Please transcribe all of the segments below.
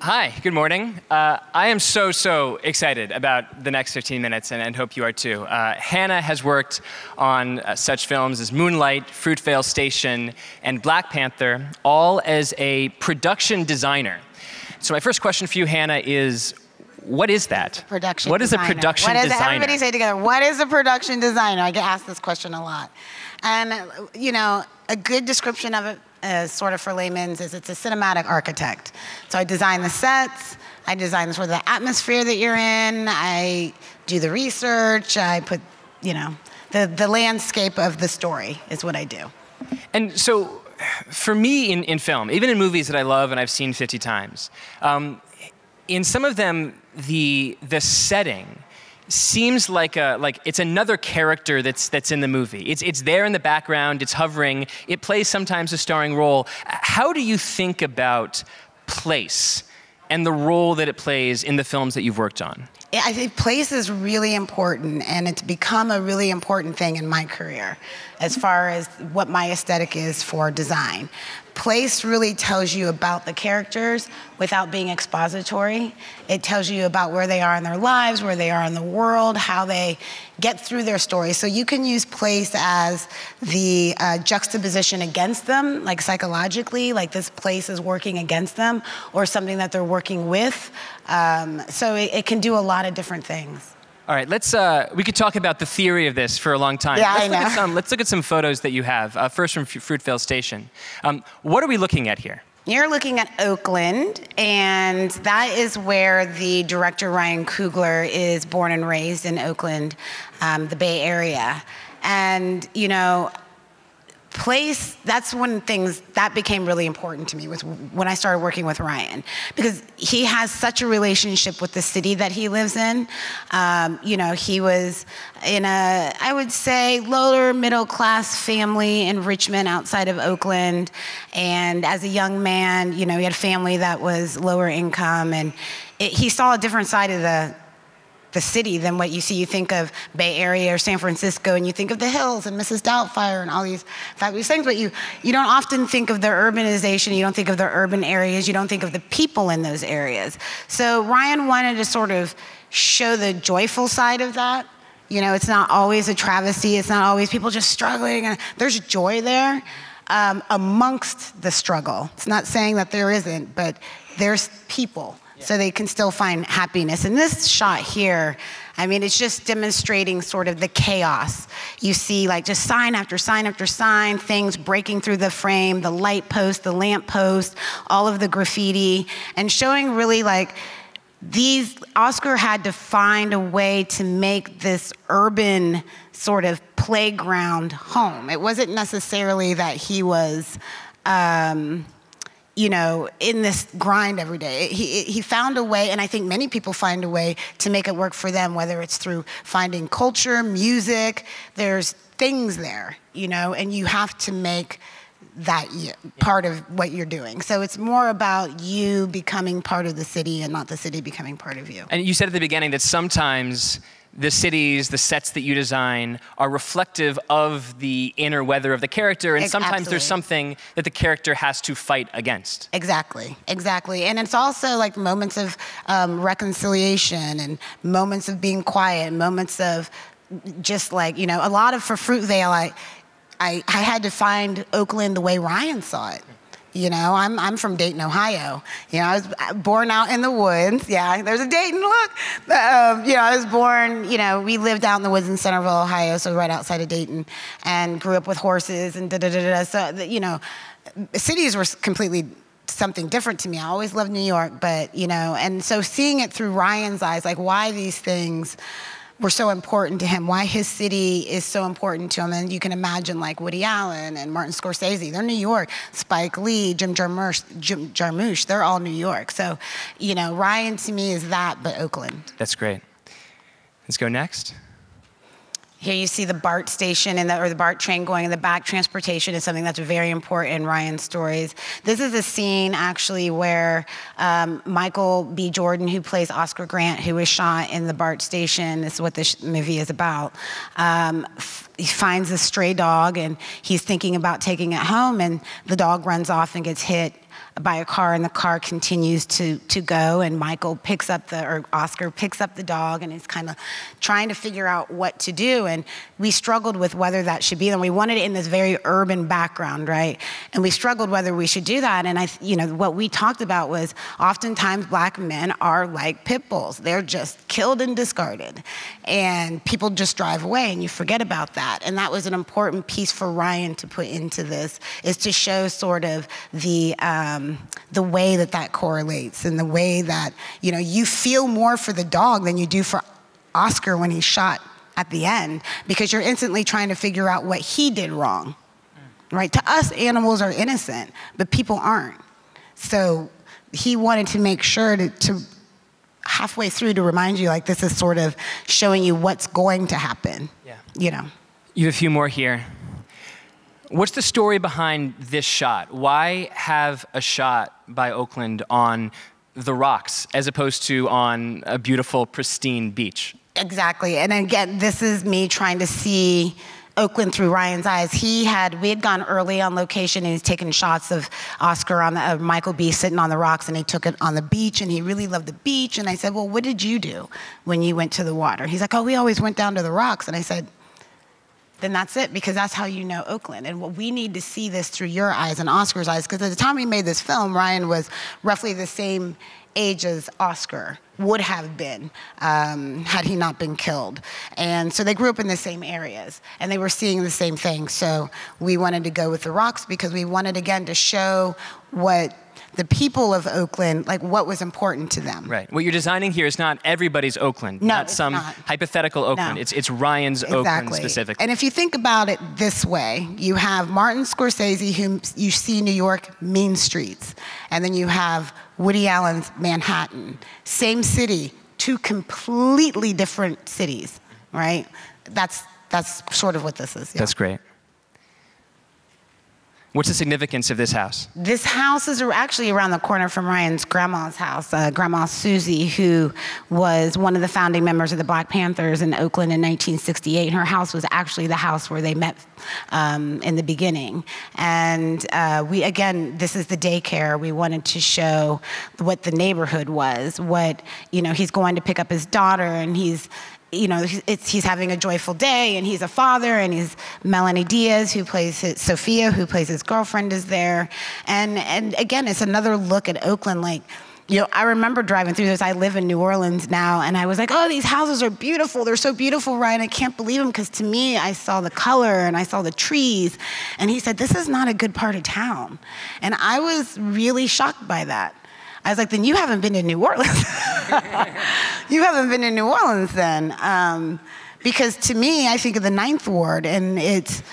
Hi, good morning. I am so excited about the next 15 minutes and hope you are too. Hannah has worked on such films as Moonlight, Fruitvale Station, and Black Panther, all as a production designer. So my first question for you, Hannah, is what is that? What is a production designer? Everybody say together, what is a production designer? I get asked this question a lot. And, you know, a good description of it, sort of for layman's, is it's a cinematic architect. So I design the sets, I design sort of the atmosphere that you're in, I do the research, I put, you know, the landscape of the story is what I do. And so, for me in film, even in movies that I love and I've seen 50 times, in some of them, the setting seems like it's another character that's in the movie. It's there in the background, it's hovering, it plays sometimes a starring role. How do you think about place and the role that it plays in the films that you've worked on? I think place is really important, and it's become a really important thing in my career as far as what my aesthetic is for design. Place really tells you about the characters without being expository. It tells you about where they are in their lives, where they are in the world, how they get through their story. So you can use place as the juxtaposition against them, like psychologically, like this place is working against them, or something that they're working with. So it can do a lot of different things. All right, we could talk about the theory of this for a long time. Yeah, I know. Let's look at some photos that you have. First from Fruitvale Station. What are we looking at here? You're looking at Oakland, and that is where the director Ryan Coogler is born and raised, in Oakland, the Bay Area. And, you know, place, that's one of the things that became really important to me was when I started working with Ryan, because he has such a relationship with the city that he lives in. You know, he was in a, I would say, lower middle class family in Richmond outside of Oakland. And as a young man, you know, he had a family that was lower income, and he saw a different side of the city than what you see. You think of Bay Area or San Francisco, and you think of the hills and Mrs. Doubtfire and all these fabulous things, but you don't often think of the urbanization, you don't think of the urban areas, you don't think of the people in those areas. So Ryan wanted to sort of show the joyful side of that. You know, it's not always a travesty, it's not always people just struggling, and there's joy there amongst the struggle. It's not saying that there isn't, but there's people. So they can still find happiness. And this shot here, I mean, it's just demonstrating sort of the chaos. You see like just sign after sign after sign, things breaking through the frame, the light post, the lamp post, all of the graffiti, and showing really like Oscar had to find a way to make this urban sort of playground home. It wasn't necessarily that he was, you know, in this grind every day. He found a way, and I think many people find a way to make it work for them, whether it's through finding culture, music, there's things there, you know, and you have to make that part of what you're doing. So it's more about you becoming part of the city and not the city becoming part of you. And you said at the beginning that sometimes the cities, the sets that you design are reflective of the inner weather of the character, and sometimes Absolutely. There's something that the character has to fight against. Exactly. And it's also like moments of reconciliation and moments of being quiet, moments of just like, you know, a lot of, for Fruitvale, I had to find Oakland the way Ryan saw it. You know, I'm from Dayton, Ohio. You know, I was born out in the woods. Yeah, there's a Dayton, look. You know, I was born, you know, we lived out in the woods in Centerville, Ohio, so right outside of Dayton, and grew up with horses and da-da-da-da. So, you know, cities were completely something different to me. I always loved New York, but, you know, and so seeing it through Ryan's eyes, like why these things were so important to him, why his city is so important to him. And you can imagine like Woody Allen and Martin Scorsese, they're New York. Spike Lee, Jim Jarmusch, they're all New York. So, you know, Ryan to me is that, but Oakland. That's great. Let's go next. Here you see the BART station or the BART train going in the back. Transportation is something that's very important in Ryan's stories. This is a scene actually where Michael B. Jordan, who plays Oscar Grant, who was shot in the BART station, this is what this movie is about, he finds a stray dog and he's thinking about taking it home, and the dog runs off and gets hit by a car, and the car continues to go, and Oscar picks up the dog and is kind of trying to figure out what to do. And we struggled with whether that should be, and we wanted it in this very urban background, right? And we struggled whether we should do that. And what we talked about was oftentimes Black men are like pit bulls. They're just killed and discarded. And people just drive away, and you forget about that. And that was an important piece for Ryan to put into this, is to show sort of the way that correlates, and the way that, you feel more for the dog than you do for Oscar when he's shot at the end, because you're instantly trying to figure out what he did wrong, right? To us, animals are innocent, but people aren't. So he wanted to make sure to halfway through to remind you, like, this is sort of showing you what's going to happen. Yeah. You have a few more here. What's the story behind this shot? Why have a shot by Oakland on the rocks as opposed to on a beautiful, pristine beach? Exactly. And again, this is me trying to see Oakland through Ryan's eyes. We had gone early on location, and he's taken shots of Oscar Michael B. sitting on the rocks, and he took it on the beach, and he really loved the beach. And I said, well, what did you do when you went to the water? He's like, oh, we always went down to the rocks. And I said, then that's it, because that's how you know Oakland. And we need to see this through your eyes and Oscar's eyes, because at the time we made this film, Ryan was roughly the same age as Oscar would have been had he not been killed. And so they grew up in the same areas, and they were seeing the same thing. So we wanted to go with the rocks, because we wanted, again, to show what the people of Oakland, like, what was important to them. Right. What you're designing here is not everybody's Oakland, no, not some hypothetical Oakland. No. It's Ryan's Exactly. Oakland specifically. And if you think about it this way, you have Martin Scorsese, whom you see New York mean streets, and then you have Woody Allen's Manhattan. Same city, two completely different cities, right? That's sort of what this is. Yeah. That's great. What's the significance of this house? This house is actually around the corner from Ryan's grandma's house, Grandma Susie, who was one of the founding members of the Black Panthers in Oakland in 1968. Her house was actually the house where they met in the beginning. And this is the daycare. We wanted to show what the neighborhood was, he's going to pick up his daughter, and he's having a joyful day, and he's a father, and he's Melanie Diaz, Sophia, who plays his girlfriend, is there. And again, it's another look at Oakland. Like, I remember driving through this. I live in New Orleans now, and I was like, oh, these houses are beautiful. They're so beautiful, Ryan. I can't believe them, because to me, I saw the color, and I saw the trees. And he said, this is not a good part of town. And I was really shocked by that. I was like, then you haven't been to New Orleans. You haven't been to New Orleans then. Because to me, I think of the Ninth Ward, and it's,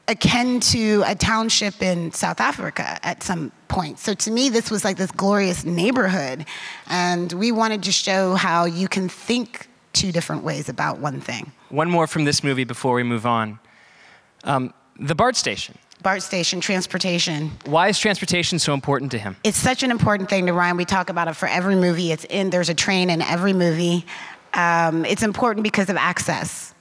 akin to a township in South Africa at some point. So to me, this was like this glorious neighborhood. And we wanted to show how you can think two different ways about one thing. One more from this movie before we move on. The BART Station. BART Station, transportation. Why is transportation so important to him? It's such an important thing to Ryan. We talk about it for every movie. There's a train in every movie. It's important because of access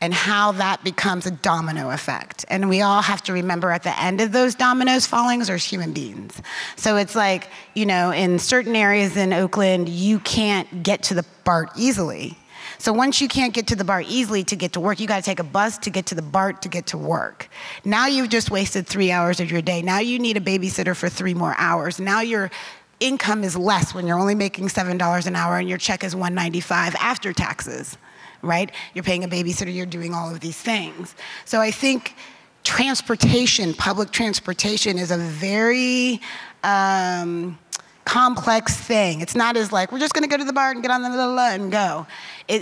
and how that becomes a domino effect. And we all have to remember, at the end of those dominoes falling, there's human beings. So it's like, in certain areas in Oakland, you can't get to the BART easily. So once you can't get to the BART easily to get to work, you got to take a bus to get to the BART to get to work. Now you've just wasted 3 hours of your day. Now you need a babysitter for 3 more hours. Now your income is less when you're only making $7 an hour and your check is $195 after taxes, right? You're paying a babysitter, you're doing all of these things. So I think transportation, public transportation, is a very complex thing. It's not as like, we're just going to go to the BART and get on the and go.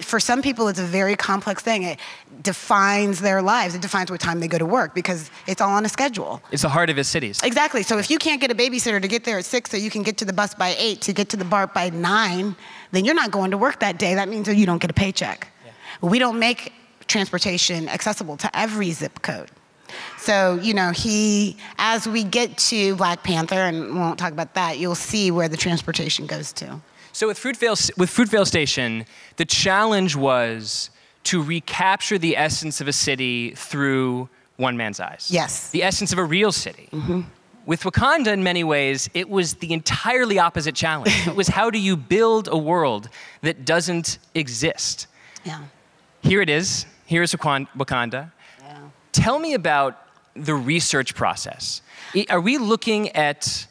For some people, it's a very complex thing. It defines their lives. It defines what time they go to work, because it's all on a schedule. It's the heart of his cities. Exactly. So if you can't get a babysitter to get there at 6 so you can get to the bus by 8 to get to the BART by 9, then you're not going to work that day. That means that you don't get a paycheck. Yeah. We don't make transportation accessible to every zip code. So, as we get to Black Panther, and we won't talk about that, you'll see where the transportation goes to. So with Fruitvale Station, the challenge was to recapture the essence of a city through one man's eyes. Yes. The essence of a real city. Mm-hmm. With Wakanda, in many ways, it was the entirely opposite challenge. It was, how do you build a world that doesn't exist? Yeah. Here it is. Here's Wakanda. Yeah. Tell me about the research process. Are we looking at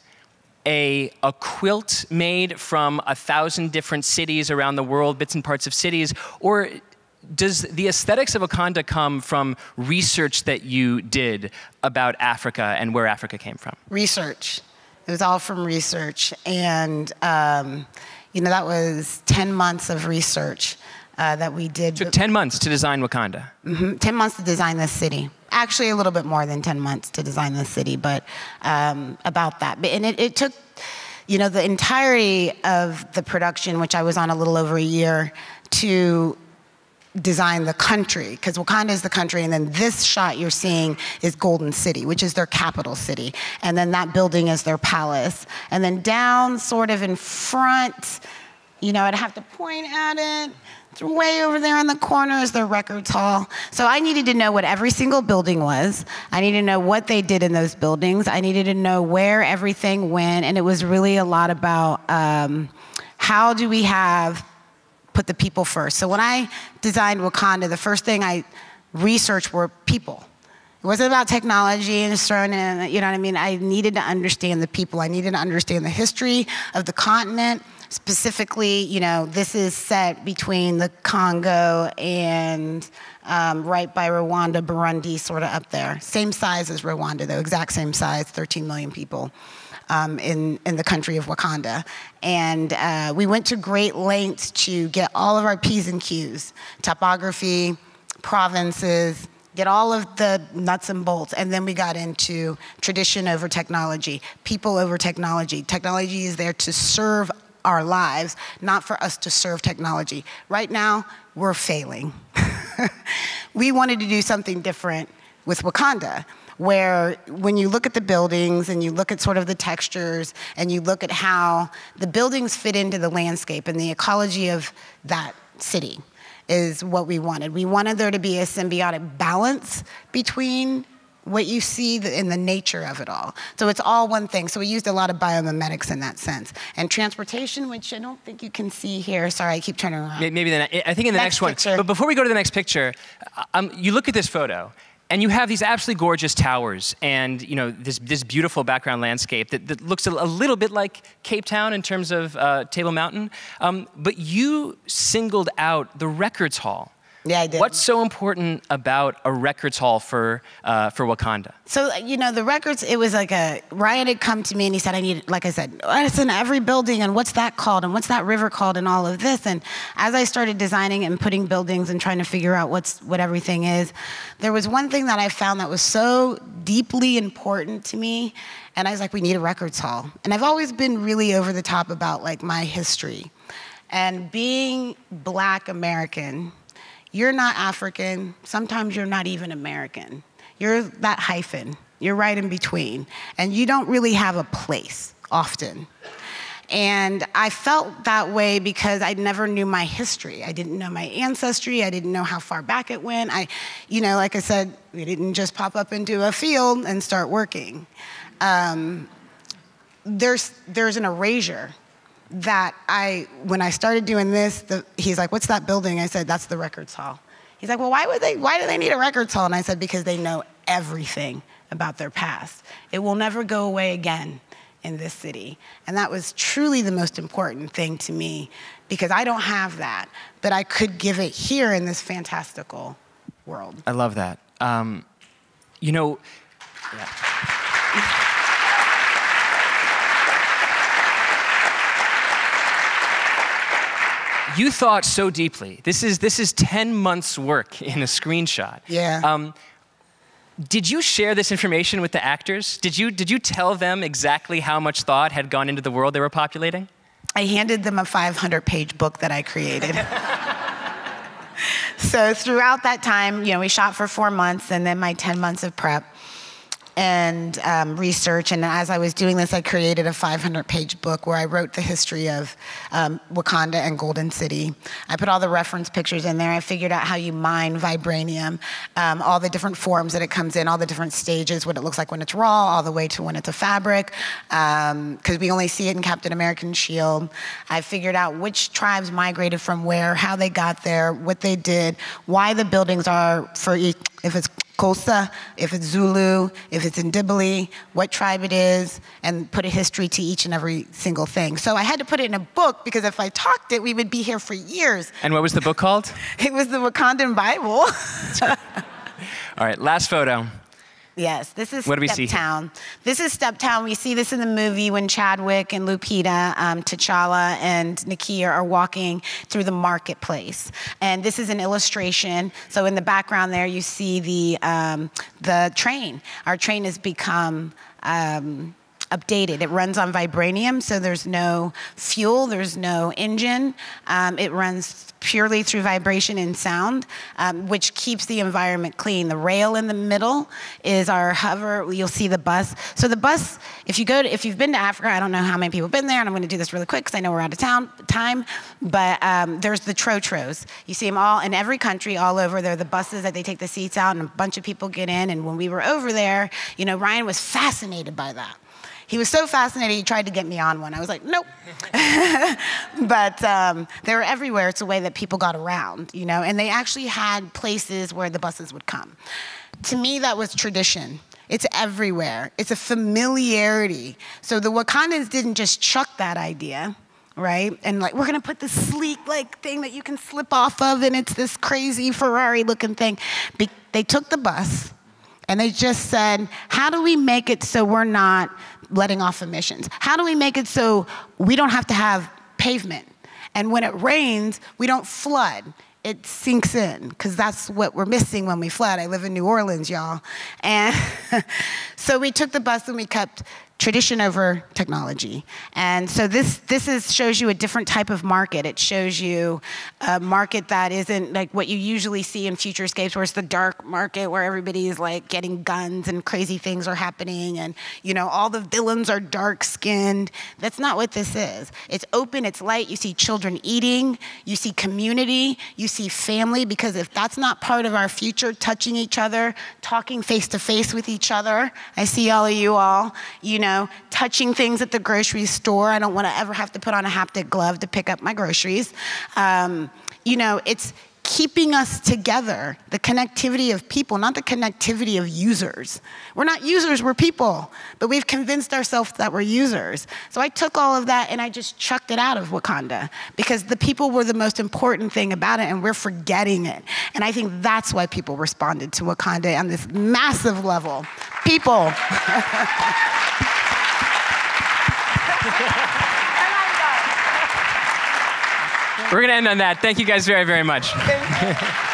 a quilt made from 1,000 different cities around the world, bits and parts of cities, or does the aesthetics of Wakanda come from research that you did about Africa and where Africa came from? Research. It was all from research. And, you know, that was 10 months of research that we did. It took 10 months to design Wakanda. 10 months to design this city. Actually, a little bit more than 10 months to design this city, but about that. And it took, you know, the entirety of the production, which I was on a little over a year, to design the country, because Wakanda is the country, and then this shot you're seeing is Golden City, which is their capital city. And then that building is their palace. And then down sort of in front, you know, I'd have to point at it. It's way over there in the corner is their records hall. So I needed to know what every single building was. I needed to know what they did in those buildings. I needed to know where everything went. And it was really a lot about how do we put the people first. So when I designed Wakanda, the first thing I researched were people. It wasn't about technology and just throwing in, you know what I mean? I needed to understand the people. I needed to understand the history of the continent. Specifically, you know, this is set between the Congo and right by Rwanda, Burundi, sort of up there. Same size as Rwanda, though, exact same size, 13 million people in the country of Wakanda. And we went to great lengths to get all of our P's and Q's, topography, provinces, get all of the nuts and bolts, and then we got into tradition over technology, people over technology. Technology is there to serve our lives, not for us to serve technology. Right now, we're failing. We wanted to do something different with Wakanda, where when you look at the buildings and you look at sort of the textures and you look at how the buildings fit into the landscape and the ecology of that city is what we wanted. We wanted there to be a symbiotic balance between what you see in the nature of it all. So it's all one thing. So we used a lot of biomimetics in that sense. And transportation, which I don't think you can see here. Sorry, I keep turning around. Maybe then, I think in the next one. But before we go to the next picture, you look at this photo, and you have these absolutely gorgeous towers and, you know, this beautiful background landscape that looks a little bit like Cape Town in terms of Table Mountain. But you singled out the records hall. Yeah, I did. What's so important about a records hall for Wakanda? So, you know, the records, it was like Ryan had come to me and he said, I need, like I said, it's in every building and what's that called and what's that river called and all of this. And as I started designing and putting buildings and trying to figure out what everything is, there was one thing that I found that was so deeply important to me. And I was like, we need a records hall. And I've always been really over the top about like my history. And being Black American, you're not African, sometimes you're not even American. You're that hyphen, you're right in between. And you don't really have a place, often. And I felt that way because I never knew my history. I didn't know my ancestry, I didn't know how far back it went. You know, like I said, we didn't just pop up into a field and start working. There's an erasure that when I started doing this, he's like, what's that building? I said, that's the records hall. He's like, well, why do they need a records hall? And I said, because they know everything about their past. It will never go away again in this city. And that was truly the most important thing to me, because I don't have that, but I could give it here in this fantastical world. I love that. You know, yeah. You thought so deeply. This is 10 months' work in a screenshot. Yeah. Did you share this information with the actors? Did you tell them exactly how much thought had gone into the world they were populating? I handed them a 500-page book that I created. So throughout that time, you know, we shot for 4 months, and then my 10 months of prep. and research. And as I was doing this, I created a 500-page book where I wrote the history of Wakanda and Golden City. I put all the reference pictures in there. I figured out how you mine vibranium, all the different forms that it comes in, all the different stages, what it looks like when it's raw, all the way to when it's a fabric, because we only see it in Captain American Shield. I figured out which tribes migrated from where, how they got there, what they did, why the buildings are for each, if it's Xhosa, if it's Zulu, if it's Ndibele, what tribe it is, and put a history to each and every single thing. So I had to put it in a book because if I talked it, we would be here for years. And what was the book called? It was the Wakandan Bible. All right, last photo. Yes, this is What do we see? Steptown. This is Steptown. We see this in the movie when Chadwick and Lupita, T'Challa and Nakia are walking through the marketplace. And this is an illustration. So in the background there, you see the train. Our train has become updated. It runs on vibranium, so there's no fuel, there's no engine. It runs purely through vibration and sound, which keeps the environment clean. The rail in the middle is our hover. You'll see the bus. So the bus, if you've been to Africa, I don't know how many people have been there, and I'm going to do this really quick because I know we're out of time, but there's the trotros. You see them all in every country, all over. They're the buses that they take the seats out, and a bunch of people get in. And when we were over there, Ryan was fascinated by that. He was so fascinated, he tried to get me on one. I was like, nope. But they were everywhere. It's a way that people got around, and they actually had places where the buses would come. To me, that was tradition. It's everywhere. It's a familiarity. So the Wakandans didn't just chuck that idea, right? And we're gonna put this sleek thing that you can slip off of, and it's this crazy Ferrari looking thing. They took the bus, and they just said, how do we make it so we're not letting off emissions? How do we make it so we don't have to have pavement? And when it rains, we don't flood. It sinks in, because that's what we're missing when we flood. I live in New Orleans, y'all. And so we took the bus and we kept tradition over technology. And so this shows you a different type of market. It shows you a market that isn't like what you usually see in Futurescapes, where it's the dark market where everybody's getting guns and crazy things are happening, and all the villains are dark-skinned. That's not what this is. It's open, it's light. You see children eating, you see community, you see family, because if that's not part of our future, touching each other, talking face-to-face with each other, I see all of you all, touching things at the grocery store. I don't want to ever have to put on a haptic glove to pick up my groceries. It's keeping us together, the connectivity of people, not the connectivity of users. We're not users, we're people, but we've convinced ourselves that we're users. So I took all of that and I just chucked it out of Wakanda, because the people were the most important thing about it, and we're forgetting it. And I think that's why people responded to Wakanda on this massive level. People. We're going to end on that. Thank you guys very, very much. Thank you.